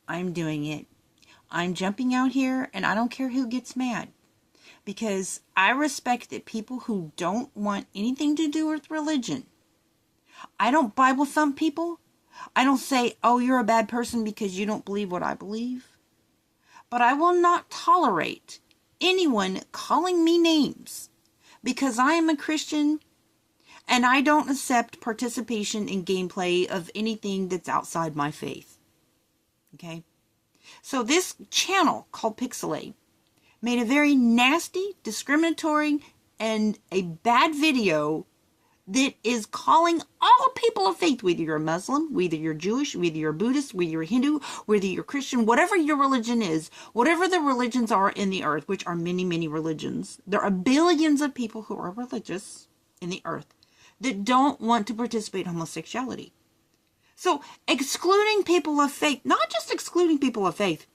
I'm doing it. I'm jumping out here, and I don't care who gets mad, because I respect that people who don't want anything to do with religion. I don't Bible thump people. I don't say, oh, you're a bad person because you don't believe what I believe. But I will not tolerate anyone calling me names because I am a Christian and I don't accept participation in gameplay of anything that's outside my faith. Okay? So this channel called Pixelate made a very nasty, discriminatory, and a bad video that is calling all people of faith, whether you're a Muslim, whether you're Jewish, whether you're Buddhist, whether you're Hindu, whether you're Christian, whatever your religion is, whatever the religions are in the earth, which are many, many religions. There are billions of people who are religious in the earth that don't want to participate in homosexuality. So excluding people of faith, not just excluding people of faith,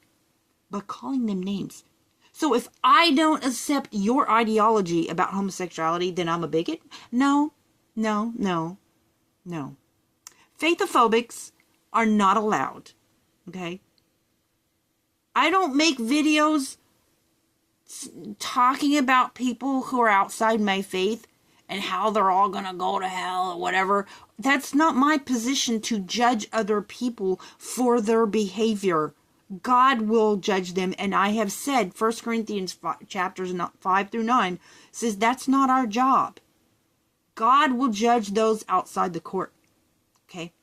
but calling them names. So if I don't accept your ideology about homosexuality, then I'm a bigot? No. Faithophobics are not allowed. Okay? I don't make videos talking about people who are outside my faith and how they're all going to go to hell or whatever. That's not my position to judge other people for their behavior. God will judge them, and I have said 1 Corinthians chapters 5 through 9 says that's not our job. God will judge those outside the court. Okay?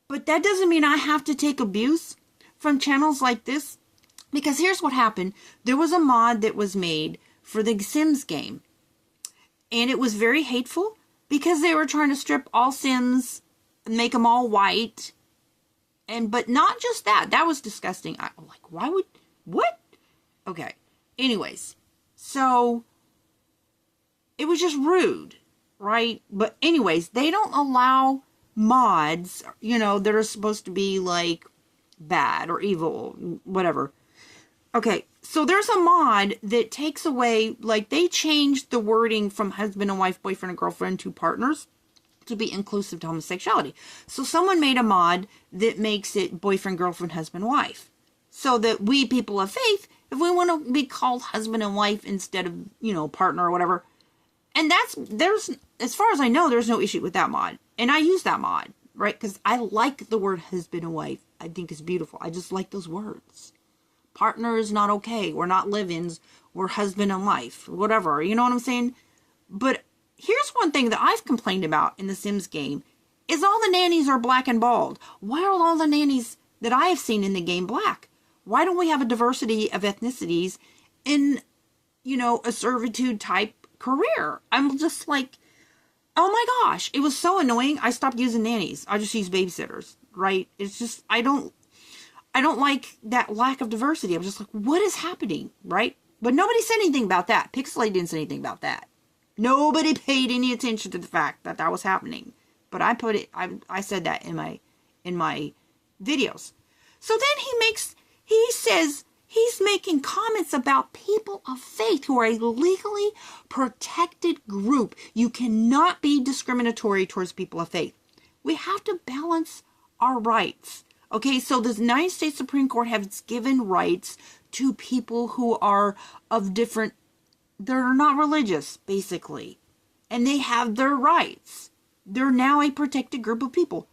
But that doesn't mean I have to take abuse from channels like this, because here's what happened. There was a mod that was made for the Sims game, and it was very hateful because they were trying to strip all Sims and make them all white. But not just that. That was disgusting. I'm like, why would... What? Okay. Anyways. So, it was just rude. Right? But anyways, they don't allow mods, that are supposed to be, like, bad or evil. Whatever. Okay. So, there's a mod that takes away... Like, they changed the wording from husband and wife, boyfriend and girlfriend to partners to be inclusive to homosexuality. So someone made a mod that makes it boyfriend, girlfriend, husband, wife. So that we people of faith, if we want to be called husband and wife instead of, partner or whatever. And there's, as far as I know, there's no issue with that mod. And I use that mod, right? Because I like the word husband and wife. I think it's beautiful. I just like those words. Partner is not okay. We're not live-ins. We're husband and wife. Whatever. You know what I'm saying? But here's one thing that I've complained about in the Sims game is all the nannies are black and bald. Why are all the nannies that I have seen in the game black? Why don't we have a diversity of ethnicities in, a servitude type career? I'm just like, oh my gosh, it was so annoying. I stopped using nannies. I just use babysitters, right? It's just, I don't like that lack of diversity. I'm just like, what is happening, right? But nobody said anything about that. Pixelate didn't say anything about that. Nobody paid any attention to the fact that that was happening. But I said that in my videos. So then he says he's making comments about people of faith who are a legally protected group. You cannot be discriminatory towards people of faith. We have to balance our rights. Okay, so the United States Supreme Court has given rights to people who are of different... They're not religious, basically. And they have their rights. They're now a protected group of people.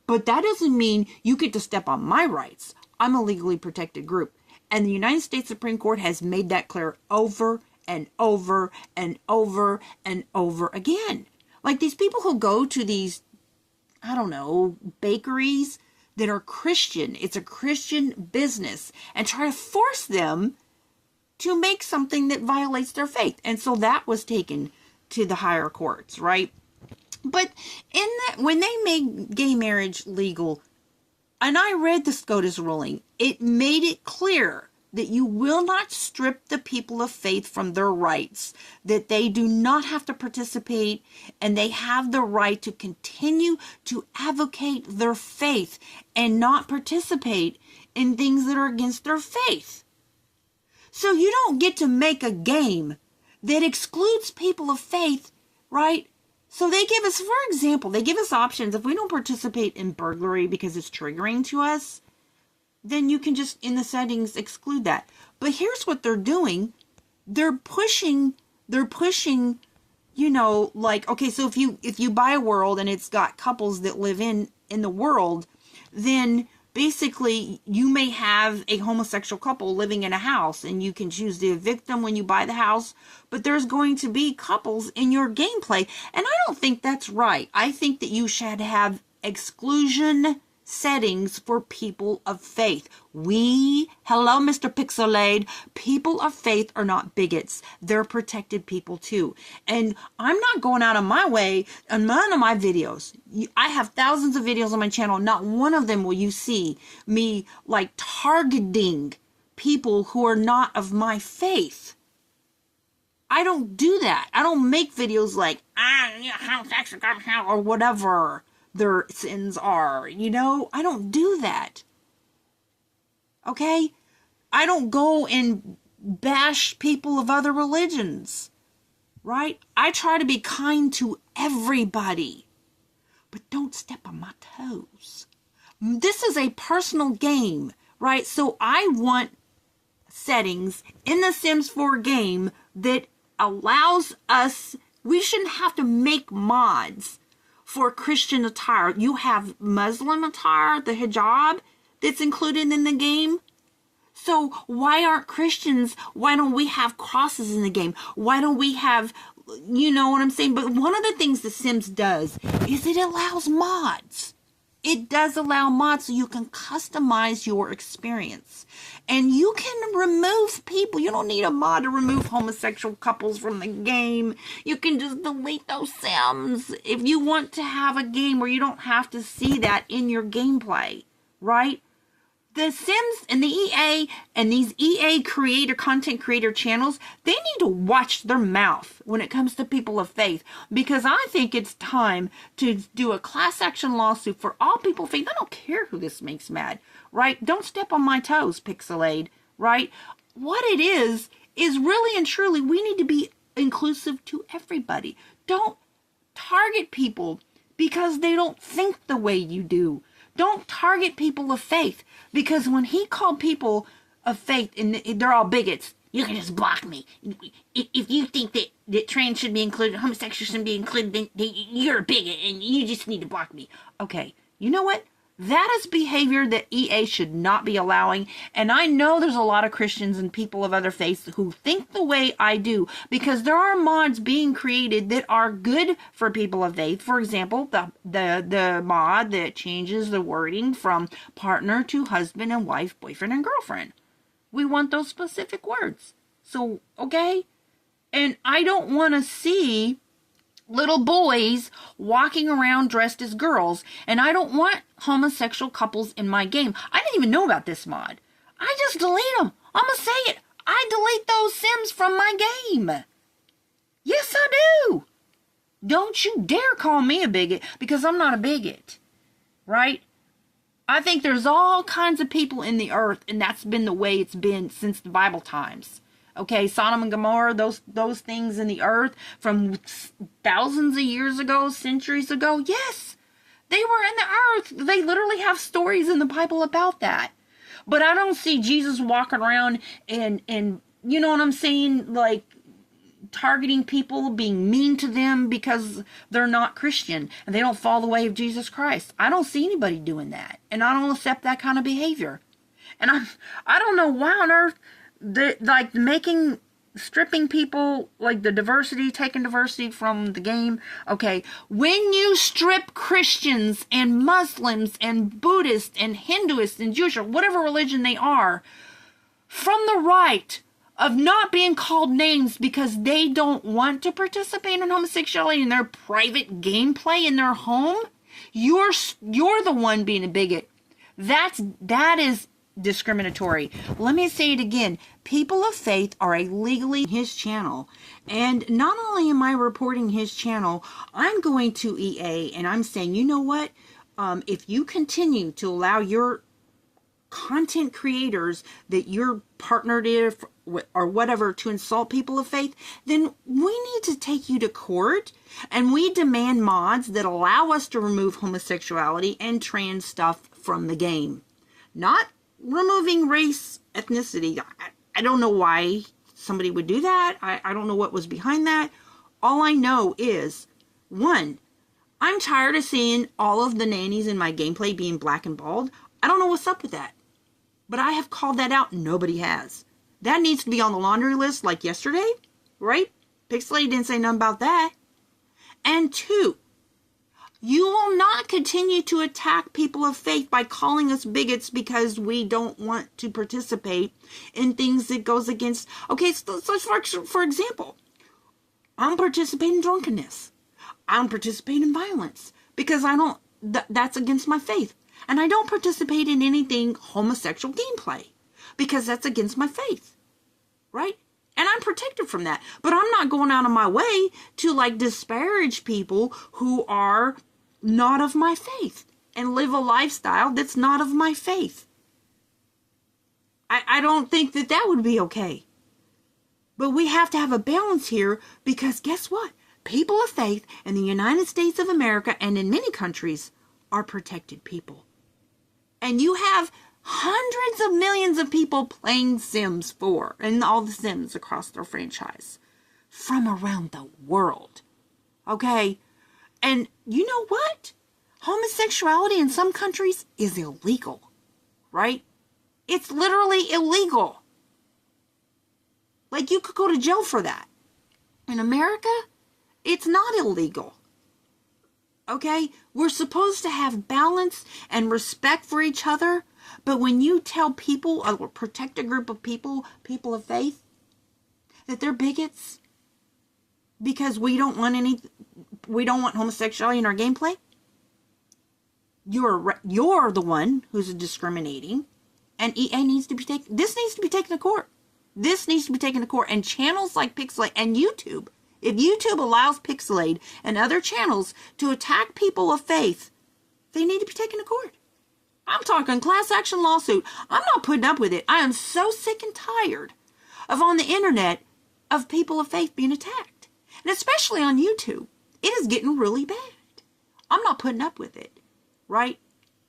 But that doesn't mean you get to step on my rights. I'm a legally protected group. And the United States Supreme Court has made that clear over and over and over and over again. Like these people who go to these, bakeries that are Christian. It's a Christian business. And try to force them to make something that violates their faith. And so that was taken to the higher courts, right? But when they made gay marriage legal, and I read the SCOTUS ruling, it made it clear that you will not strip the people of faith from their rights, that they do not have to participate, and they have the right to continue to advocate their faith and not participate in things that are against their faith. So you don't get to make a game that excludes people of faith, right? So they give us, for example, they give us options. If we don't participate in burglary because it's triggering to us, then you can just in the settings exclude that. But here's what they're doing. They're pushing, you know, like, okay, so if you buy a world and it's got couples that live in the world, then basically you may have a homosexual couple living in a house and you can choose to evict them when you buy the house, but there's going to be couples in your gameplay, and I don't think that's right. I think that you should have exclusion settings for people of faith. Hello, Mr. Pixelade, people of faith are not bigots. They're protected people too. And I'm not going out of my way on none of my videos. I have thousands of videos on my channel. Not one of them will you see me like targeting people who are not of my faith. I don't do that. I don't make videos like, or whatever their sins are, you know. I don't do that. Okay? I don't go and bash people of other religions, right? I try to be kind to everybody, but don't step on my toes. This is a personal game, right? So I want settings in the Sims 4 game that allows us, we shouldn't have to make mods for Christian attire. You have Muslim attire, the hijab, that's included in the game. So why aren't Christians, why don't we have crosses in the game? Why don't we have, you know what I'm saying? But one of the things The Sims does is it allows mods. It does allow mods so you can customize your experience. And you can remove people. You don't need a mod to remove homosexual couples from the game. You can just delete those Sims if you want to have a game where you don't have to see that in your gameplay, right? The Sims and the EA and these EA content creator channels, they need to watch their mouth when it comes to people of faith, because I think it's time to do a class action lawsuit for all people of faith. I don't care who this makes mad, right? Don't step on my toes, Pixelade, right? What it is really and truly, we need to be inclusive to everybody. Don't target people because they don't think the way you do. Don't target people of faith, because when he called people of faith and they're all bigots, you can just block me. If you think that trans should be included, homosexuals shouldn't be included, then you're a bigot and you just need to block me. Okay, you know what? That is behavior that EA should not be allowing. And I know there's a lot of Christians and people of other faiths who think the way I do, because there are mods being created that are good for people of faith. For example, the mod that changes the wording from partner to husband and wife, boyfriend and girlfriend. We want those specific words. So, okay? And I don't want to see little boys walking around dressed as girls, and I don't want homosexual couples in my game. I didn't even know about this mod. I just delete them. I'm gonna say it. I delete those Sims from my game. Yes, I do. Don't you dare call me a bigot, because I'm not a bigot, right? I think there's all kinds of people in the earth, and that's been the way it's been since the Bible times. Okay, Sodom and Gomorrah, those things in the earth from thousands of years ago, centuries ago, yes, they were in the earth. They literally have stories in the Bible about that. But I don't see Jesus walking around and you know what I'm saying, like targeting people, being mean to them because they're not Christian and they don't follow the way of Jesus Christ. I don't see anybody doing that, and I don't accept that kind of behavior. And I don't know why on earth like stripping people, like the diversity, taking diversity from the game. Okay, when you strip Christians and Muslims and Buddhists and Hinduists and Jewish or whatever religion they are from the right of not being called names because they don't want to participate in homosexuality in their private gameplay in their home, you're the one being a bigot. That is discriminatory. Let me say it again. People of faith are illegally his channel, and not only am I reporting his channel, I'm going to EA and I'm saying, you know what, if you continue to allow your content creators that you're partnered with or whatever to insult people of faith, then we need to take you to court, and we demand mods that allow us to remove homosexuality and trans stuff from the game. Not removing race, ethnicity. I don't know why somebody would do that. I don't know what was behind that. All I know is, one, I'm tired of seeing all of the nannies in my gameplay being black and bald. I don't know what's up with that. But I have called that out. Nobody has. That needs to be on the laundry list like yesterday, right? Pixelate didn't say nothing about that. And two, you will not continue to attack people of faith by calling us bigots because we don't want to participate in things that goes against... Okay, so for example, I'm participating in drunkenness. I'm participating in violence because I don't... that's against my faith. And I don't participate in anything homosexual gameplay because that's against my faith, right? And I'm protected from that. But I'm not going out of my way to like disparage people who are not of my faith and live a lifestyle that's not of my faith. I don't think that that would be okay. But we have to have a balance here because guess what? People of faith in the United States of America and in many countries are protected people. And you have hundreds of millions of people playing Sims 4 and all the Sims across their franchise from around the world. Okay? And you know what? Homosexuality in some countries is illegal. Right? It's literally illegal. Like you could go to jail for that. In America, it's not illegal. Okay? We're supposed to have balance and respect for each other. But when you tell people, or protect a group of people, people of faith, that they're bigots because we don't want homosexuality in our gameplay, you're the one who's discriminating, and EA needs to be taken. This needs to be taken to court. This needs to be taken to court. And channels like Pixelate and YouTube, if YouTube allows Pixelate and other channels to attack people of faith, they need to be taken to court. I'm talking class action lawsuit. I'm not putting up with it. I am so sick and tired of on the internet of people of faith being attacked. And especially on YouTube. It is getting really bad. I'm not putting up with it. Right?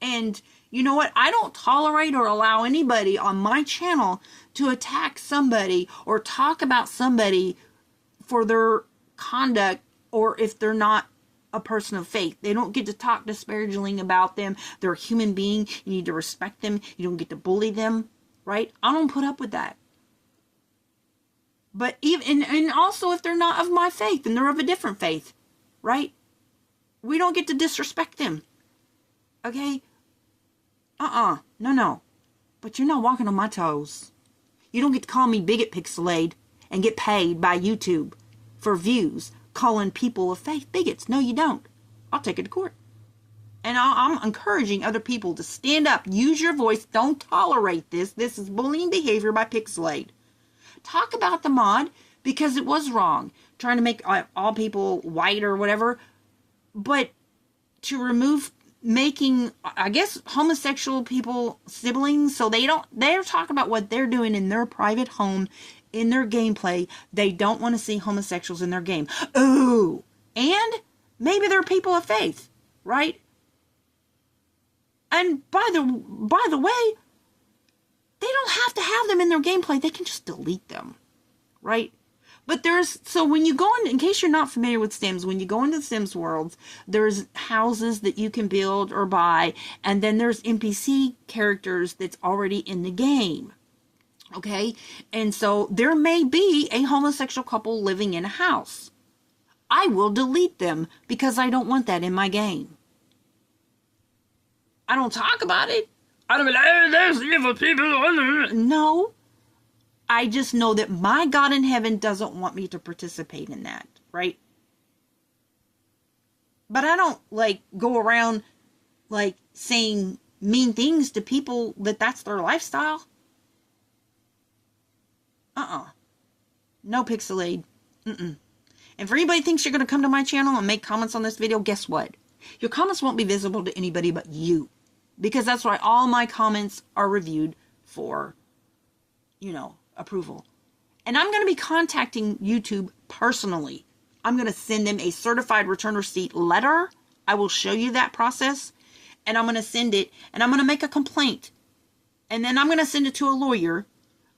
And you know what? I don't tolerate or allow anybody on my channel to attack somebody or talk about somebody for their conduct or if they're not a person of faith. They don't get to talk disparagingly about them. They're a human being. You need to respect them. You don't get to bully them, right? I don't put up with that. But even and also if they're not of my faith and they're of a different faith, right? We don't get to disrespect them. Okay? No. But you're not walking on my toes. You don't get to call me bigot Pixelade and get paid by YouTube for views calling people of faith bigots. No, you don't. I'll take it to court. And I'm encouraging other people to stand up. Use your voice. Don't tolerate this. This is bullying behavior by Pixelate. Talk about the mod because it was wrong. Trying to make all people white or whatever. But to remove making, I guess, homosexual people siblings so they're talking about what they're doing in their private home in their gameplay. They don't want to see homosexuals in their game. Ooh. And maybe they're people of faith, right? And by the way, they don't have to have them in their gameplay. They can just delete them, right? But so when you go in case you're not familiar with Sims, when you go into Sims worlds, there's houses that you can build or buy, and then there's NPC characters that's already in the game. Okay, and so there may be a homosexual couple living in a house. I will delete them because I don't want that in my game. I don't talk about it. I don't be like, hey, there's evil people. No, I just know that my God in heaven doesn't want me to participate in that, right? But I don't like go around like saying mean things to people that's their lifestyle. No Pixelade. And for anybody who thinks you're going to come to my channel and make comments on this video, guess what? Your comments won't be visible to anybody but you. Because that's why all my comments are reviewed for, approval. And I'm going to be contacting YouTube personally. I'm going to send them a certified return receipt letter. I will show you that process. And I'm going to send it. And I'm going to make a complaint. and then I'm going to send it to a lawyer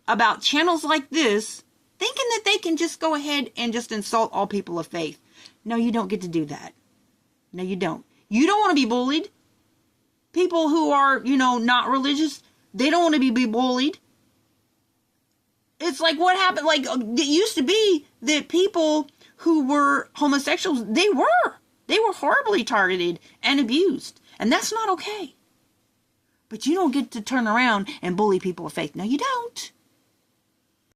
about channels like this, thinking that they can just go ahead and just insult all people of faith. No, you don't get to do that. No, you don't. You don't want to be bullied. People who are, not religious, they don't want to be bullied. It's like what happened, like it used to be that people who were homosexuals, they were horribly targeted and abused. And that's not okay. But you don't get to turn around and bully people of faith. No, you don't.